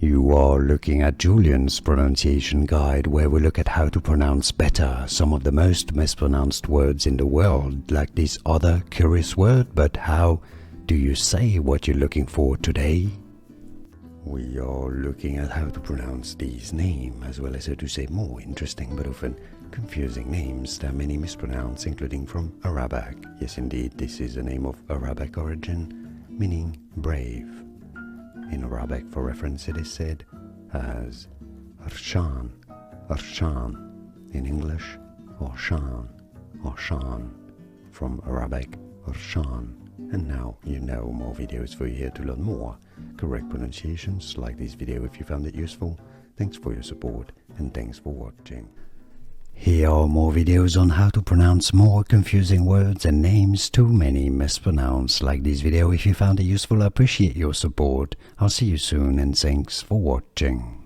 You are looking at Julian's pronunciation guide, where we look at how to pronounce better some of the most mispronounced words in the world, like this other curious word. But how do you say what you're looking for today? We are looking at how to pronounce these names, as well as how to say more interesting but often confusing names that many mispronounce, including from Arabic. Yes, indeed, this is a name of Arabic origin, meaning brave. In Arabic, for reference, it is said as Arshan, Arshan. In English, Arshan, Arshan. From Arabic, Arshan. And now you know more videos for you here to learn more correct pronunciations. Like this video if you found it useful. Thanks for your support and thanks for watching. Here are more videos on how to pronounce more confusing words and names too many mispronounced. Like this video if you found it useful. I appreciate your support. I'll see you soon and thanks for watching.